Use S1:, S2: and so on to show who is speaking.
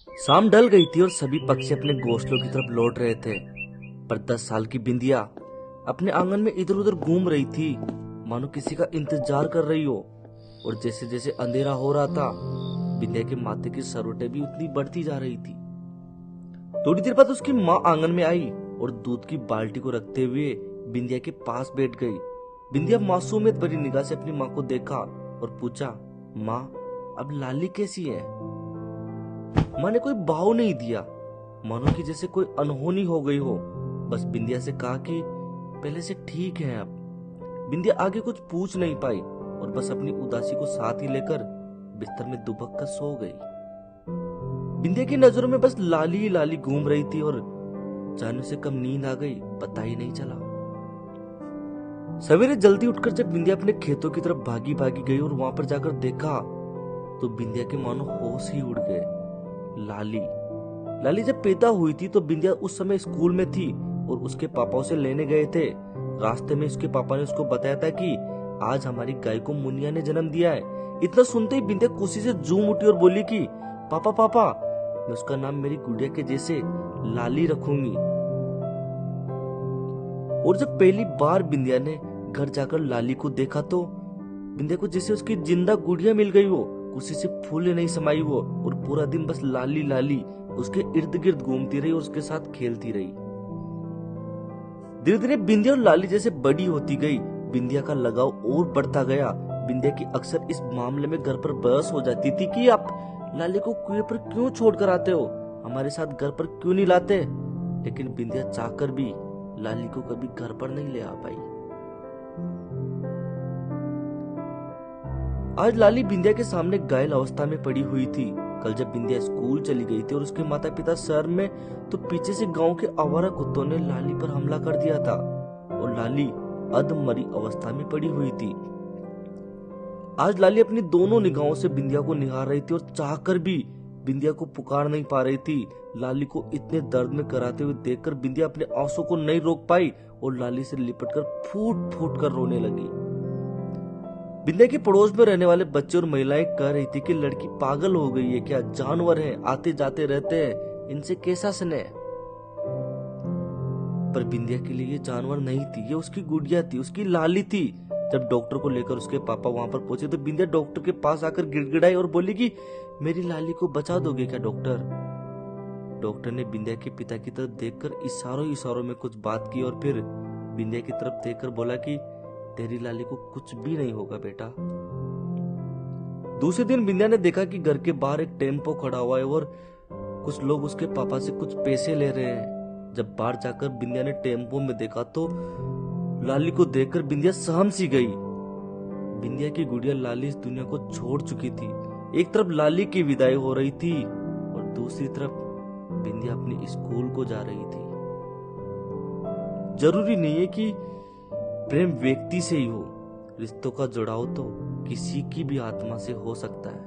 S1: शाम ढल गई थी और सभी पक्षी अपने घोंसलों की तरफ लौट रहे थे। पर 10 साल की बिंदिया अपने आंगन में इधर उधर घूम रही थी, मानो किसी का इंतजार कर रही हो। और जैसे जैसे अंधेरा हो रहा था, बिंदिया के माथे की सरोटे भी उतनी बढ़ती जा रही थी। थोड़ी देर बाद उसकी माँ आंगन में आई और दूध की बाल्टी को रखते हुए बिंदिया के पास बैठ गई। बिंदिया मासूमियत भरी निगाह से अपनी माँ को देखा और पूछा, माँ, अब लाली कैसी है? माँ ने कोई भाव नहीं दिया, मानो कि जैसे कोई अनहोनी हो गई हो। बस बिंदिया से कहा कि पहले से ठीक है अब। बिंदिया आगे कुछ पूछ नहीं पाई और बस अपनी उदासी को साथ ही लेकर बिस्तर में दुबक कर सो गई। बिंदिया की नजरों में बस लाली ही लाली घूम रही थी और जाने से कब नींद आ गई पता ही नहीं चला। सवेरे जल्दी उठकर जब बिंदिया अपने खेतों की तरफ भागी भागी गई और वहां पर जाकर देखा तो बिंदिया के मानो होश ही उड़ गए। लाली जब पैदा हुई थी तो बिंदिया उस समय स्कूल में थी और उसके पापा उसे लेने गए थे। रास्ते में उसके पापा ने उसको बताया था कि आज हमारी गाय को मुनिया ने जन्म दिया है। इतना सुनते ही बिंदिया खुशी से झूम उठी और बोली कि पापा पापा, मैं उसका नाम मेरी गुड़िया के जैसे लाली रखूंगी। और जब पहली बार बिंदिया ने घर जाकर लाली को देखा तो बिंदिया को जैसे उसकी जिंदा गुड़िया मिल गई हो। खुशी से फूले नहीं समाई वो और पूरा दिन बस लाली लाली उसके इर्द गिर्द घूमती रही और उसके साथ खेलती रही। धीरे धीरे बिंदिया और लाली जैसे बड़ी होती गई, बिंदिया का लगाव और बढ़ता गया। बिंदिया की अक्सर इस मामले में घर पर बहस हो जाती थी कि आप लाली को कुएं पर क्यों छोड़कर आते हो, हमारे साथ घर पर क्यों नहीं लाते। लेकिन बिंदिया चाहकर भी लाली को कभी घर पर नहीं ले आ पाई। आज लाली बिंदिया के सामने घायल अवस्था में पड़ी हुई थी। कल जब बिंदिया स्कूल चली गई थी और उसके माता पिता शहर में, तो पीछे से गांव के आवारा कुत्तों ने लाली पर हमला कर दिया था और लाली अधमरी अवस्था में पड़ी हुई थी। आज लाली अपनी दोनों निगाहों से बिंदिया को निहार रही थी और चाहकर भी बिंदिया को पुकार नहीं पा रही थी। लाली को इतने दर्द में कराते हुए देखकर बिंदिया अपने आंसू को नहीं रोक पाई और लाली से लिपटकर फूट फूट कर रोने लगी। बिंदिया के पड़ोस में रहने वाले बच्चे और महिलाएं कह रही थी कि लड़की पागल हो गई है क्या, जानवर है, आते जाते रहते हैं, इनसे कैसा स्नेह। पर बिंदिया के लिए ये जानवर नहीं थी, ये उसकी गुड़िया थी, उसकी लाली थी। जब डॉक्टर को लेकर उसके पापा वहां पर पहुंचे तो बिंदिया डॉक्टर के पास आकर गिड़गिड़ाई और बोली कि मेरी लाली को बचा दोगे क्या डॉक्टर। डॉक्टर ने बिंदिया के पिता की तरफ देखकर इशारों इशारों में कुछ बात की और फिर बिंदिया की तरफ देखकर बोला कि तेरी लाली को कुछ भी नहीं होगा बेटा। दूसरे दिन बिंदिया ने देखा कि घर के बाहर एक टेम्पो खड़ा हुआ है और कुछ लोग उसके पापा से कुछ पैसे ले रहे हैं। जब बाहर जाकर बिंदिया ने टेम्पो में देखा तो लाली को देखकर बिंदिया सहम सी गई। बिंदिया की गुड़िया लाली इस दुनिया को छोड़ चुकी थी। एक तरफ लाली की विदाई हो रही थी और दूसरी तरफ बिंदिया अपने स्कूल को जा रही थी। जरूरी नहीं है कि प्रेम व्यक्ति से ही हो, रिश्तों का जुड़ाव तो किसी की भी आत्मा से हो सकता है।